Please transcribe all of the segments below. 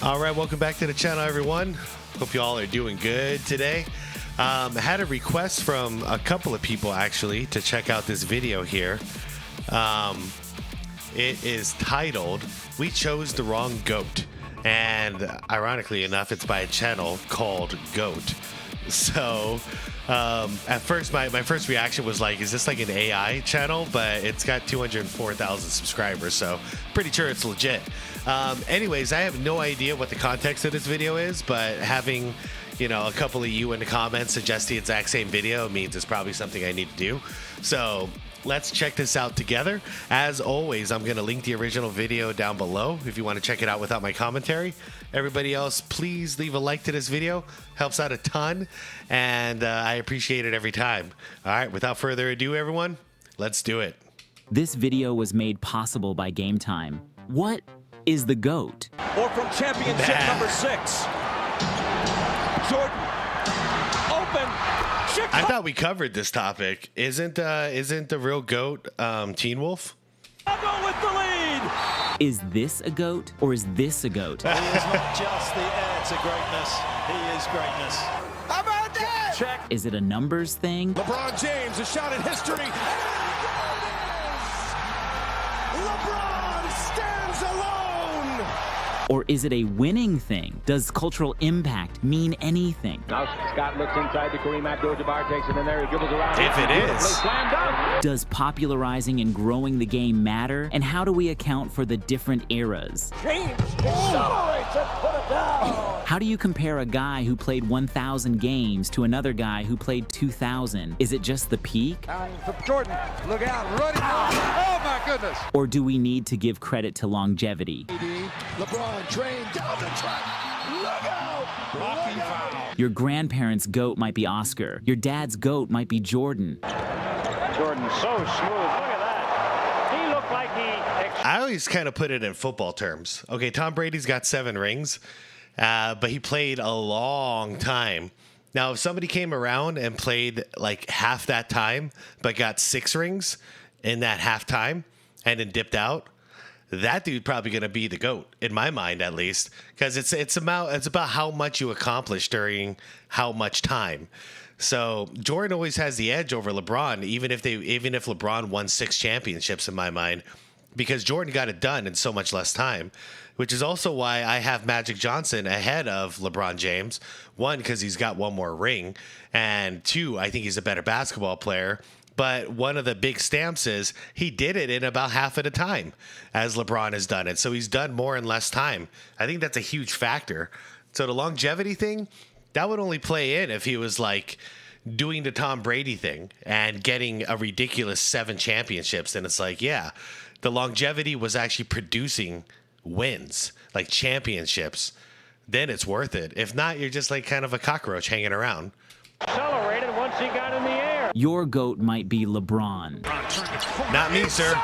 All right, welcome back to the channel, everyone. Hope you all are doing good today. I had a request from a couple of people actually to check out this video here. It is titled "We Chose the Wrong Goat," and ironically enough, it's by a channel called Goat. So at first my first reaction was like, is this like an AI channel? But it's got 204,000 subscribers, so pretty sure it's legit. Anyways, I have no idea what the context of this video is, but having, you know, a couple of you in the comments suggest the exact same video means it's probably something I need to do. So let's check this out together. As always, I'm going to link the original video down below if you want to check it out without my commentary. Everybody else, please leave a like to this video. Helps out a ton, and I appreciate it every time. All right, without further ado, everyone, let's do it. This video was made possible by Game Time. What is the GOAT? Or from championship number 6. Jordan, open. I thought we covered this topic. Isn't the real GOAT Teen Wolf? I'll go with the lead. Is this a GOAT or is this a GOAT? He is not just the heir to greatness. He is greatness. How about that? Check. Is it a numbers thing? LeBron James, a shot at history. LeBron stands alone. Or is it a winning thing? Does cultural impact mean anything? Now Scott looks inside to Kareem Abdul-Jabbar, takes it in there, he dribbles around. If it is. Does popularizing and growing the game matter? And how do we account for the different eras? James accelerates and put it down. How do you compare a guy who played 1,000 games to another guy who played 2,000? Is it just the peak? Jordan, look out, running. Oh my goodness. Or do we need to give credit to longevity? LeBron trained down the track. Look out. Blocking foul. Your grandparents' GOAT might be Oscar. Your dad's GOAT might be Jordan. Jordan so smooth, look at that. He looked like I always kind of put it in football terms. Okay, Tom Brady's got 7 rings, but he played a long time. Now, if somebody came around and played like half that time, but got 6 rings in that half time and then dipped out, that dude probably going to be the GOAT, in my mind at least, because it's about how much you accomplish during how much time. So Jordan always has the edge over LeBron, even if LeBron won 6 championships in my mind, because Jordan got it done in so much less time, which is also why I have Magic Johnson ahead of LeBron James. 1, because he's got 1 more ring, and 2, I think he's a better basketball player. But one of the big stamps is he did it in about half of the time as LeBron has done it. So he's done more in less time. I think that's a huge factor. So the longevity thing, that would only play in if he was like doing the Tom Brady thing and getting a ridiculous 7 championships. And it's like, yeah, the longevity was actually producing wins, like championships. Then it's worth it. If not, you're just like kind of a cockroach hanging around. accelerated once he got in the air. Your GOAT might be LeBron. Not me, sir.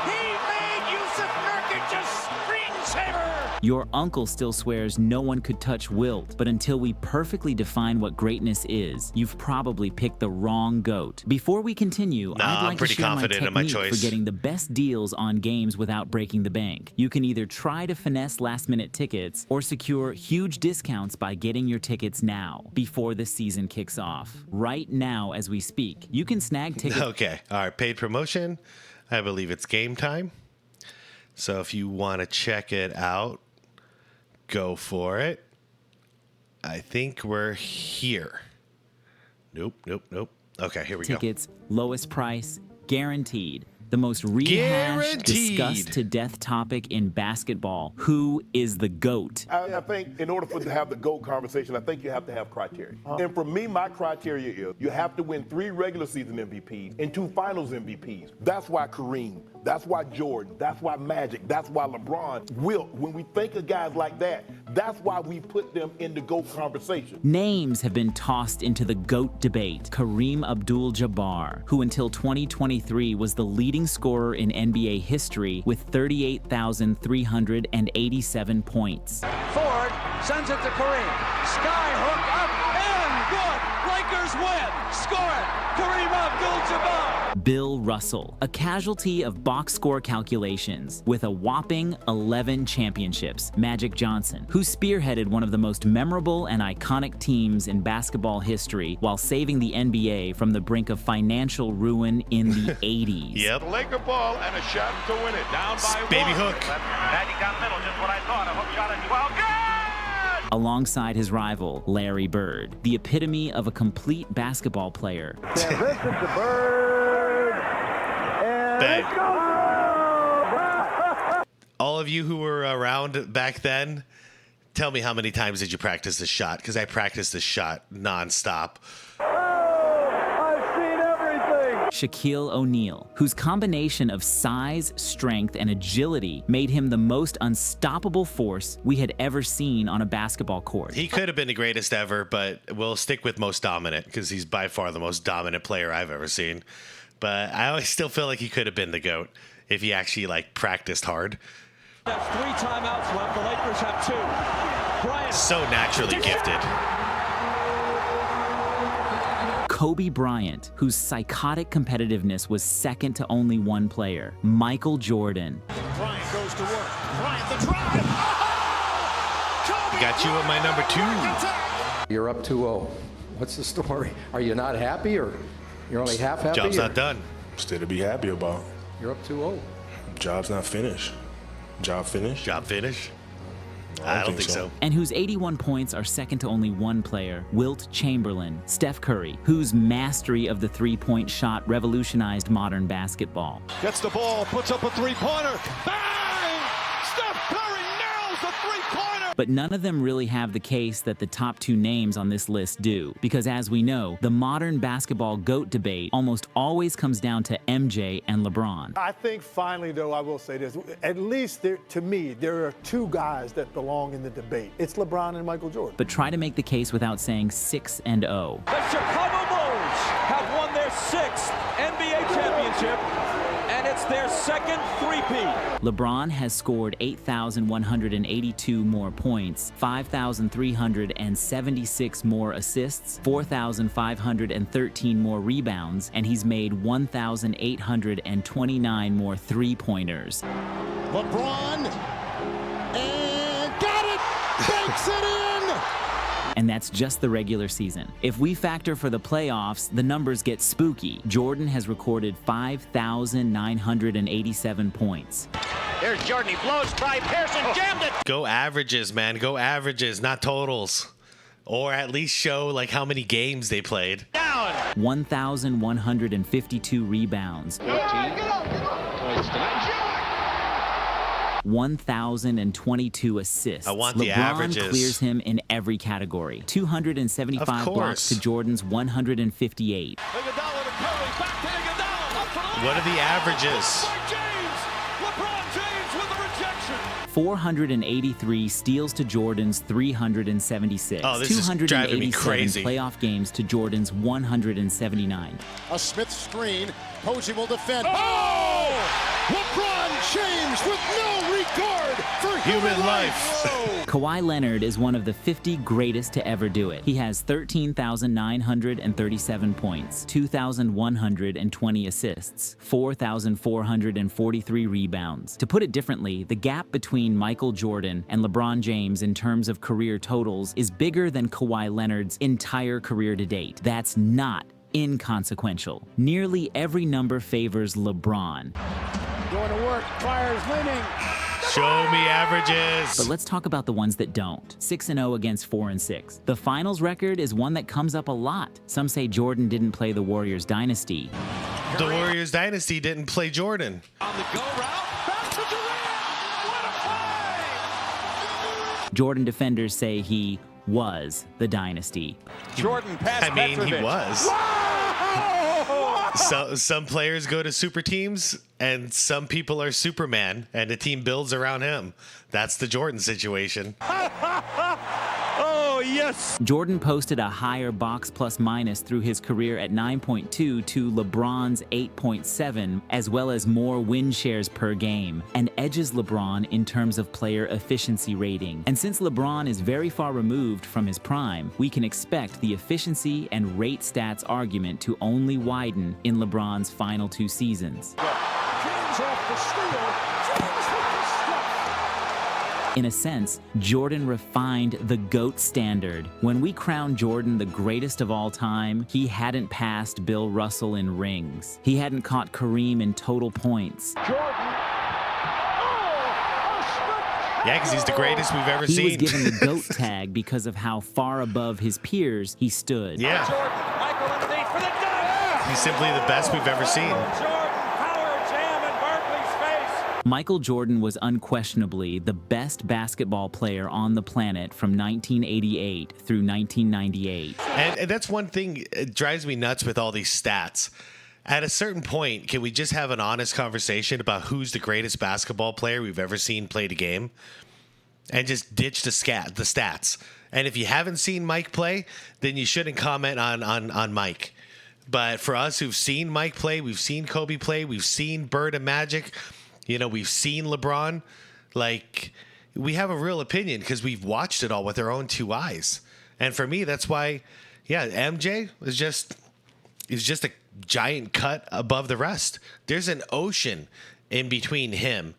He made Yusuf Nurkic a screensaver. Your uncle still swears no one could touch Wilt, but until we perfectly define what greatness is, you've probably picked the wrong GOAT. Before we continue, I'd like to share my technique for getting the best deals on games without breaking the bank. You can either try to finesse last-minute tickets or secure huge discounts by getting your tickets now, before the season kicks off. Right now, as we speak, you can snag tickets. Okay, all right, paid promotion. I believe it's Game Time. So if you want to check it out, go for it. I think we're here. Nope. Okay, here we go. Tickets, lowest price, guaranteed. The most rehashed, discussed to death topic in basketball. Who is the GOAT? I think in order for to have the GOAT conversation, I think you have to have criteria. And for me, my criteria is you have to win 3 regular season MVPs and 2 finals MVPs. That's why Kareem, that's why Jordan, that's why Magic, that's why LeBron, Wilt. When we think of guys like that, that's why we put them in the GOAT conversation. Names have been tossed into the GOAT debate. Kareem Abdul-Jabbar, who until 2023 was the leading scorer in NBA history with 38,387 points. Ford sends it to Kareem. Skyhook up and good. Lakers Contenders win. Score it. Kareem Abdul-Jabbar. Bill Russell, a casualty of box score calculations with a whopping 11 championships. Magic Johnson, who spearheaded one of the most memorable and iconic teams in basketball history while saving the NBA from the brink of financial ruin in the 80s. Yep. Laker ball and a shot to win it. Down by Baby one. hook. Magic down the middle, just what I thought. A hook shot at 12. Good! Alongside his rival, Larry Bird, the epitome of a complete basketball player. This is the Bird. And Bang. let's go! All of you who were around back then, tell me how many times did you practice this shot? Because I practiced this shot nonstop. Shaquille O'Neal, whose combination of size, strength, and agility made him the most unstoppable force we had ever seen on a basketball court. He could have been the greatest ever, but we'll stick with most dominant because he's by far the most dominant player I've ever seen. But I always still feel like he could have been the GOAT if he actually practiced hard. That's 3 timeouts left. The Lakers have 2. Bryant. So naturally gifted. Kobe Bryant, whose psychotic competitiveness was second to only one player, Michael Jordan. Bryant goes to work. Bryant the drive. Oh! Kobe Got you at my number 2. You're up 2-0. What's the story? Are you not happy, or you're only half happy? Job's not done. Still to be happy about. You're up 2-0. Job's not finished. Job finished? Job finish? I don't think so. And whose 81 points are second to only one player, Wilt Chamberlain, Steph Curry, whose mastery of the three-point shot revolutionized modern basketball. Gets the ball, puts up a three-pointer. Bang! Steph Curry nails the three-pointer. But none of them really have the case that the top 2 names on this list do, because as we know, the modern basketball GOAT debate almost always comes down to MJ and LeBron. I think finally, though, I will say this. At least to me, there are 2 guys that belong in the debate. It's LeBron and Michael Jordan. But try to make the case without saying 6-0. The Chicago Bulls have won their 6th NBA championship, and it's their second three-peat. LeBron has scored 8,182 more points, 5,376 more assists, 4,513 more rebounds, and he's made 1,829 more three-pointers. LeBron, and got it! Banks it in! And that's just the regular season. If we factor for the playoffs, the numbers get spooky. Jordan has recorded 5,987 points. There's Jordan. He blows by Pearson. Jammed it. Go averages, man. Go averages, not totals. Or at least show how many games they played. Down. 1,152 rebounds. 1,022 assists. I want LeBron the averages. clears him in every category. 275 blocks to Jordan's 158. What are the averages? 483 steals to Jordan's 376. Oh, this is driving me crazy. Playoff games to Jordan's 179. A Smith screen. Posey will defend. Oh! LeBron James with no regard for human life. Kawhi Leonard is one of the 50 greatest to ever do it. He has 13,937 points, 2,120 assists, 4,443 rebounds. To put it differently, the gap between Michael Jordan and LeBron James in terms of career totals is bigger than Kawhi Leonard's entire career to date. That's not inconsequential. Nearly every number favors LeBron. Going to work. Fires leaning. Show me averages. But let's talk about the ones that don't. 6-0 against 4-6. The finals record is one that comes up a lot. Some say Jordan didn't play the Warriors dynasty. The Warriors dynasty didn't play Jordan. On the go route. Back to Durant. What a play! Jordan defenders say he was the dynasty. Jordan past I mean, he Petrovic. was. Wow! So some players go to super teams, and some people are Superman, and the team builds around him. That's the Jordan situation. Oh, yes! Jordan posted a higher box plus minus through his career at 9.2 to LeBron's 8.7, as well as more win shares per game, and edges LeBron in terms of player efficiency rating. And since LeBron is very far removed from his prime, we can expect the efficiency and rate stats argument to only widen in LeBron's final 2 seasons. James off the steal. James with the stuff. In a sense, Jordan refined the GOAT standard. When we crowned Jordan the greatest of all time, he hadn't passed Bill Russell in rings. He hadn't caught Kareem in total points. Yeah, because he's the greatest we've ever seen. He was given the GOAT tag because of how far above his peers he stood. Yeah. He's simply the best we've ever seen. Michael Jordan was unquestionably the best basketball player on the planet from 1988 through 1998. And that's one thing that drives me nuts with all these stats. At a certain point, can we just have an honest conversation about who's the greatest basketball player we've ever seen play the game? And just ditch the stats. And if you haven't seen Mike play, then you shouldn't comment on Mike. But for us who've seen Mike play, we've seen Kobe play, we've seen Bird and Magic, we've seen LeBron, we have a real opinion because we've watched it all with our own 2 eyes. And for me, that's why, MJ is just a giant cut above the rest. There's an ocean in between him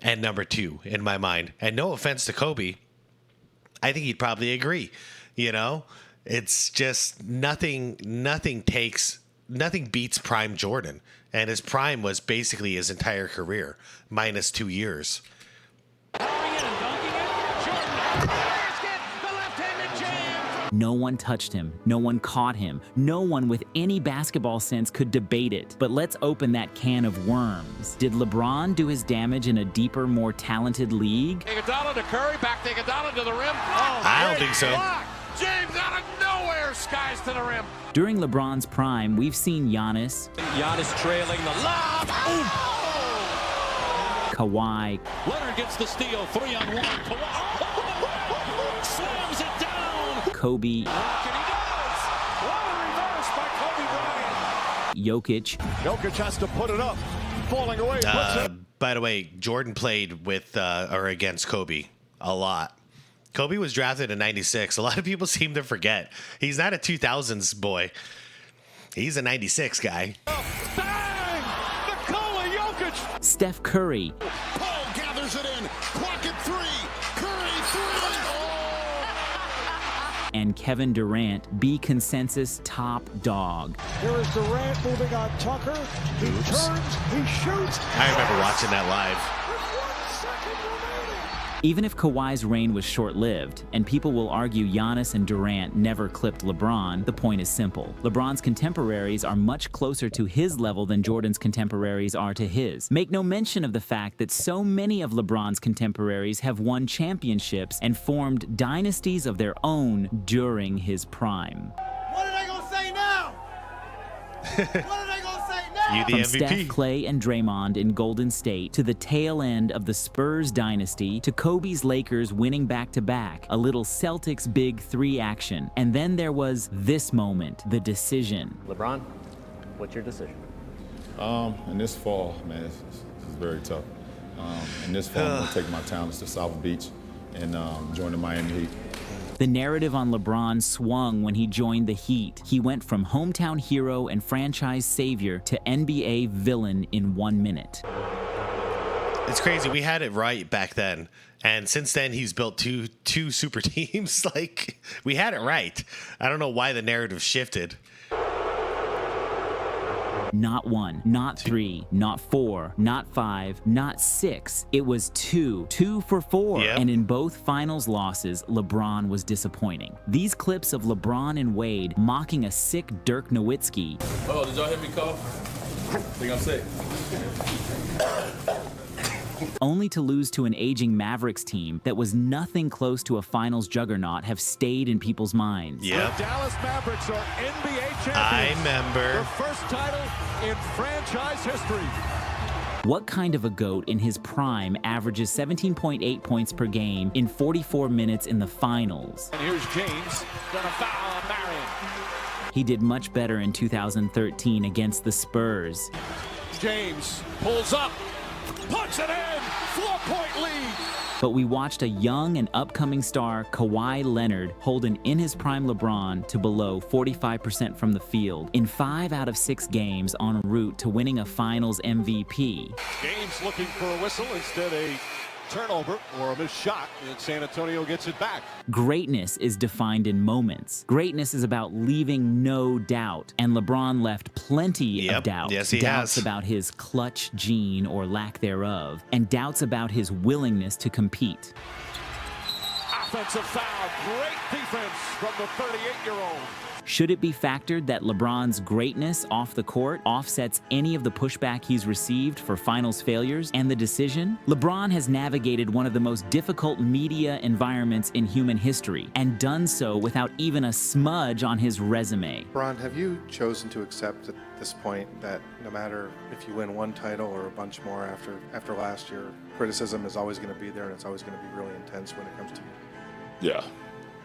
and number 2 in my mind. And no offense to Kobe, I think he'd probably agree. It's just nothing beats prime Jordan. And his prime was basically his entire career, minus 2 years. No one touched him. No one caught him. No one with any basketball sense could debate it. But let's open that can of worms. Did LeBron do his damage in a deeper, more talented league? Iguodala to Curry, back to Iguodala to the rim. I don't think so. James out of nowhere, skies to the rim. During LeBron's prime, we've seen Giannis trailing the lob. Kawhi. Leonard gets the steal, 3-on-1. Kawhi slams it down. Kobe. He does. What a reverse by Kobe Bryant. Jokic. Jokic has to put it up. Falling away. By the way, Jordan played with or against Kobe a lot. Kobe was drafted in 96. A lot of people seem to forget. He's not a 2000s boy. He's a 96 guy. Bang! Nikola Jokic. Steph Curry. Paul gathers it in. Clock at 3. Curry 3. And Kevin Durant, B consensus top dog. Here is Durant moving on Tucker. He turns. He shoots. I remember watching that live. Even if Kawhi's reign was short-lived, and people will argue Giannis and Durant never clipped LeBron, the point is simple. LeBron's contemporaries are much closer to his level than Jordan's contemporaries are to his. Make no mention of the fact that so many of LeBron's contemporaries have won championships and formed dynasties of their own during his prime. What are they gonna say now? What are they gonna say now? You the From MVP. Steph, Clay, and Draymond in Golden State to the tail end of the Spurs dynasty to Kobe's Lakers winning back-to-back, a little Celtics Big 3 action. And then there was this moment, the decision. LeBron, what's your decision? In this fall, man, this is very tough. In this fall, I'm going to take my talents to South Beach and join the Miami Heat. The narrative on LeBron swung when he joined the Heat. He went from hometown hero and franchise savior to NBA villain in 1 minute. It's crazy. We had it right back then. And since then, he's built two super teams. We had it right. I don't know why the narrative shifted. Not 1, not 3, not 4, not 5, not 6. It was 2. 2 for 4. Yep. And in both finals losses, LeBron was disappointing. These clips of LeBron and Wade mocking a sick Dirk Nowitzki. Oh, did y'all hear me cough? Think I'm sick. Only to lose to an aging Mavericks team that was nothing close to a finals juggernaut have stayed in people's minds. Yep. The Dallas Mavericks are NBA champions. I remember. Their first title in franchise history. What kind of a GOAT in his prime averages 17.8 points per game in 44 minutes in the finals? And here's James, gonna foul on Marion. He did much better in 2013 against the Spurs. James pulls up, puts it in, 4-point lead. But we watched a young and upcoming star, Kawhi Leonard, hold an in-his-prime LeBron to below 45% from the field in 5 out of 6 games en route to winning a Finals MVP. James looking for a whistle, instead a turnover or a missed shot, and San Antonio gets it back. Greatness is defined in moments. Greatness is about leaving no doubt, and LeBron left plenty of doubt. Yes, he doubts has. about his clutch gene or lack thereof, and doubts about his willingness to compete. Offensive foul, great defense from the 38-year-old. Should it be factored that LeBron's greatness off the court offsets any of the pushback he's received for finals failures and the decision? LeBron has navigated one of the most difficult media environments in human history and done so without even a smudge on his resume. LeBron, have you chosen to accept at this point that no matter if you win one title or a bunch more after last year, criticism is always going to be there and it's always going to be really intense when it comes to you? Yeah.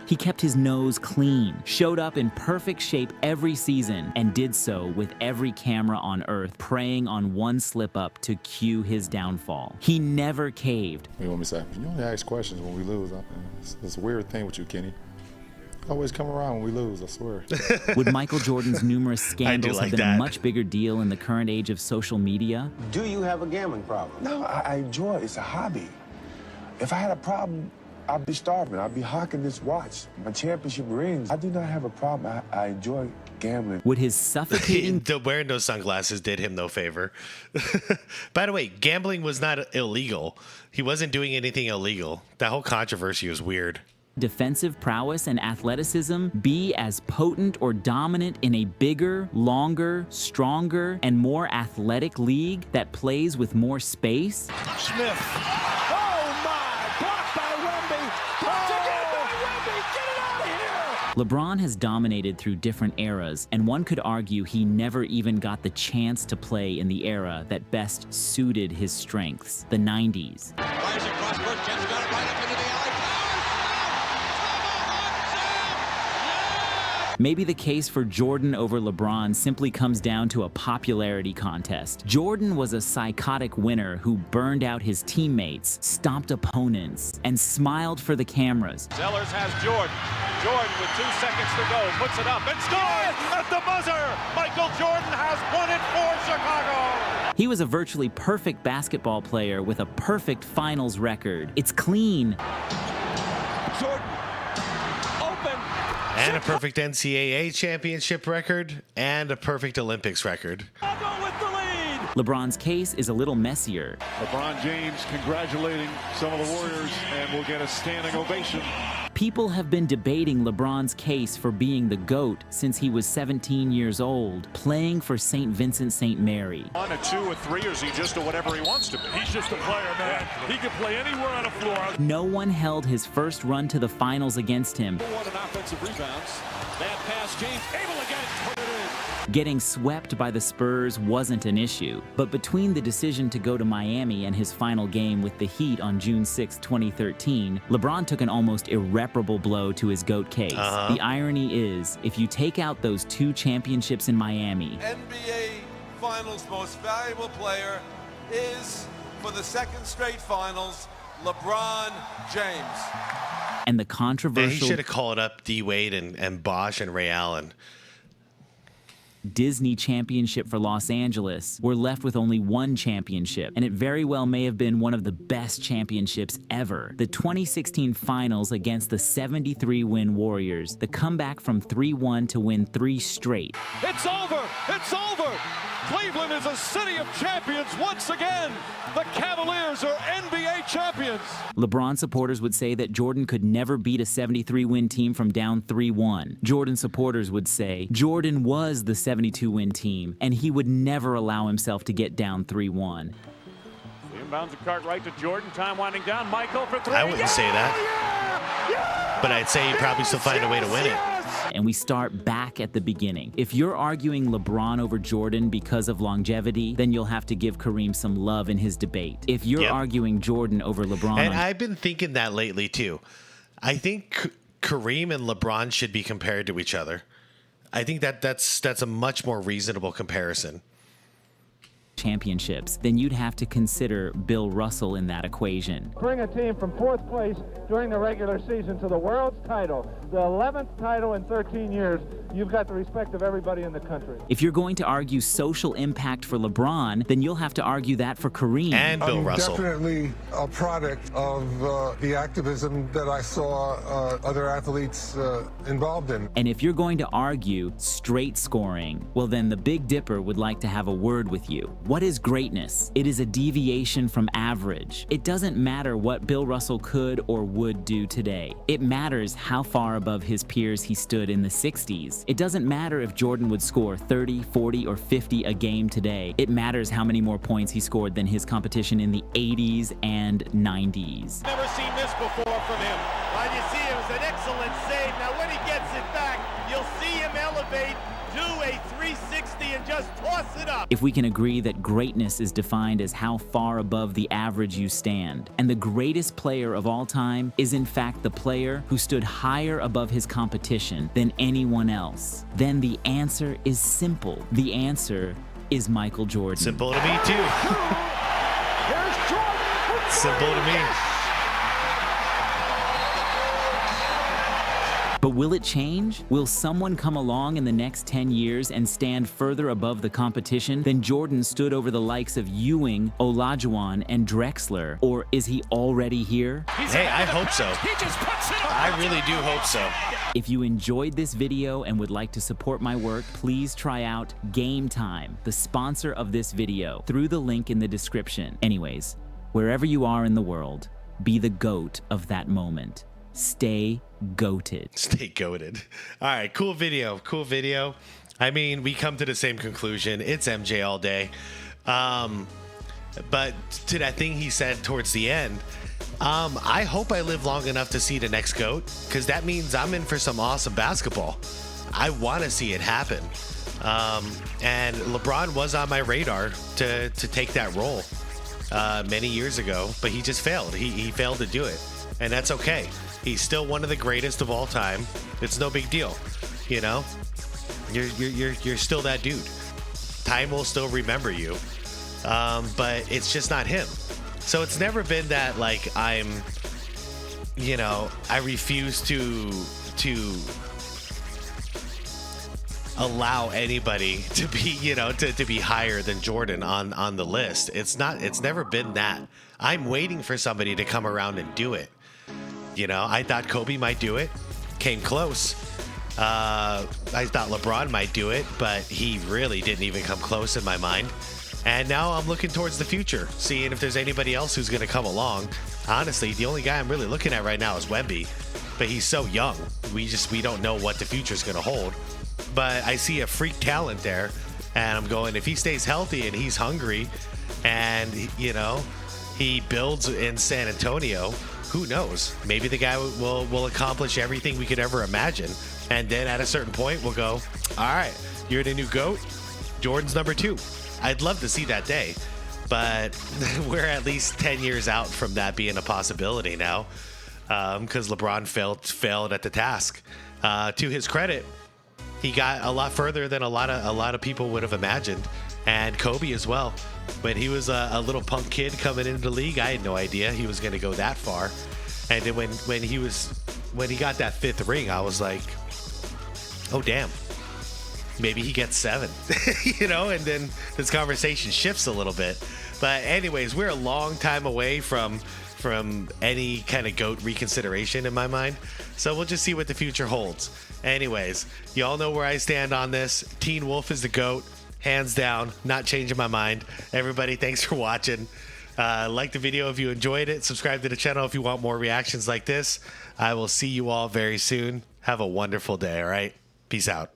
He kept his nose clean, showed up in perfect shape every season, and did so with every camera on earth preying on one slip-up to cue his downfall. He never caved. You want me to say, you only ask questions when we lose. It's a weird thing with you, Kenny. Always come around when we lose, I swear. Would Michael Jordan's numerous scandals have been a much bigger deal in the current age of social media? Do you have a gambling problem? No, I enjoy it. It's a hobby. If I had a problem, I'd be starving. I'd be hawking this watch. My championship rings. I do not have a problem. I enjoy gambling. Would his suffocating... Wearing those sunglasses did him no favor. By the way, gambling was not illegal. He wasn't doing anything illegal. That whole controversy was weird. Defensive prowess and athleticism be as potent or dominant in a bigger, longer, stronger, and more athletic league that plays with more space? Smith. LeBron has dominated through different eras, and one could argue he never even got the chance to play in the era that best suited his strengths, the 90s. Maybe the case for Jordan over LeBron simply comes down to a popularity contest. Jordan was a psychotic winner who burned out his teammates, stomped opponents, and smiled for the cameras. Sellers has Jordan. Jordan with 2 seconds to go, puts it up and scores at the buzzer. Michael Jordan has won it for Chicago. He was a virtually perfect basketball player with a perfect finals record. It's clean. Jordan, open. And a perfect NCAA championship record and a perfect Olympics record. Chicago with the lead. LeBron's case is a little messier. LeBron James congratulating some of the Warriors and will get a standing ovation. People have been debating LeBron's case for being the GOAT since he was 17 years old, playing for St. Vincent St. Mary. On a 2 or 3, or is he just whatever he wants to be? He's just a player, man. He can play anywhere on the floor. No one held his first run to the finals against him. One in offensive rebounds. Bad pass, James able to get it, put it in. Getting swept by the Spurs wasn't an issue, but between the decision to go to Miami and his final game with the Heat on June 6, 2013, LeBron took an almost irreparable blow to his GOAT case. The irony is, if you take out those 2 championships in Miami, NBA Finals most valuable player is, for the 2nd straight finals, LeBron James. And the controversial... He should have called up D. Wade and Bosh and Ray Allen. Disney championship for Los Angeles, we're left with only 1 championship, and it very well may have been one of the best championships ever. The 2016 finals against the 73-win Warriors, the comeback from 3-1 to win 3 straight. It's over! It's over! Cleveland is a city of champions once again! The Cavaliers are NBA champions! LeBron supporters would say that Jordan could never beat a 73-win team from down 3-1. Jordan supporters would say Jordan was the 72-win team, and he would never allow himself to get down 3-1. Inbounds a cart right to Jordan. Time winding down. Michael for 3. I wouldn't say that. But I'd say he'd probably still find a way to win it. And we start back at the beginning. If you're arguing LeBron over Jordan because of longevity, then you'll have to give Kareem some love in his debate. If you're arguing Jordan over LeBron... And I've been thinking that lately, too. I think Kareem and LeBron should be compared to each other. I think that's a much more reasonable comparison. Championships, then you'd have to consider Bill Russell in that equation. Bring a team from 4th place during the regular season to the world's title, the 11th title in 13 years. You've got the respect of everybody in the country. If you're going to argue social impact for LeBron, then you'll have to argue that for Kareem. And Bill Russell. Definitely a product of the activism that I saw other athletes involved in. And if you're going to argue straight scoring, well then the Big Dipper would like to have a word with you. What is greatness? It is a deviation from average. It doesn't matter what Bill Russell could or would do today. It matters how far above his peers he stood in the 60s. It doesn't matter if Jordan would score 30, 40, or 50 a game today. It matters how many more points he scored than his competition in the 80s and 90s. Never seen this before from him. You see it was an excellent save. Now when he gets it back, you'll see him elevate, do a 360 and just toss it up. If we can agree that greatness is defined as how far above the average you stand, and the greatest player of all time is in fact the player who stood higher above his competition than anyone else, then the answer is simple. The answer is Michael Jordan. Simple to me too. Simple to me. But will it change? Will someone come along in the next 10 years and stand further above the competition than Jordan stood over the likes of Ewing, Olajuwon, and Drexler? Or is he already here? Hey, I hope so. I really do hope so. If you enjoyed this video and would like to support my work, please try out Game Time, the sponsor of this video, through the link in the description. Anyways, wherever you are in the world, be the GOAT of that moment. Stay goated. Stay goated. All right, cool video. Cool video. I mean, we come to the same conclusion. It's MJ all day. But to that thing he said towards the end, I hope I live long enough to see the next GOAT, because that means I'm in for some awesome basketball. I want to see it happen. And LeBron was on my radar to take that role many years ago, but he just failed. He failed to do it, and that's okay. He's still one of the greatest of all time. It's no big deal, you know. You're still that dude. Time will still remember you, but it's just not him. So it's never been that like I refuse to allow anybody to be, to be higher than Jordan on the list. It's never been that. I'm waiting for somebody to come around and do it. I thought Kobe might do it, came close. I thought LeBron might do it, but he really didn't even come close in my mind. And now I'm looking towards the future, seeing if there's anybody else who's going to come along. Honestly, the only guy I'm really looking at right now is Wemby, but he's so young. We don't know what the future is going to hold. But I see a freak talent there, and I'm going, if he stays healthy and he's hungry, and he builds in San Antonio, who knows? Maybe the guy will accomplish everything we could ever imagine. And then at a certain point, we'll go, all right, you're the new GOAT. Jordan's number 2. I'd love to see that day. But we're at least 10 years out from that being a possibility now, because LeBron failed at the task. To his credit, he got a lot further than a lot of people would have imagined. And Kobe as well. When he was a little punk kid coming into the league, I had no idea he was going to go that far. And then when he got that 5th ring, I was like, oh damn, maybe he gets 7, And then this conversation shifts a little bit. But anyways, we're a long time away from any kind of GOAT reconsideration in my mind. So we'll just see what the future holds. Anyways, you all know where I stand on this. Teen Wolf is the GOAT. Hands down, not changing my mind. Everybody, thanks for watching. Like the video if you enjoyed it. Subscribe to the channel if you want more reactions like this. I will see you all very soon. Have a wonderful day, all right? Peace out.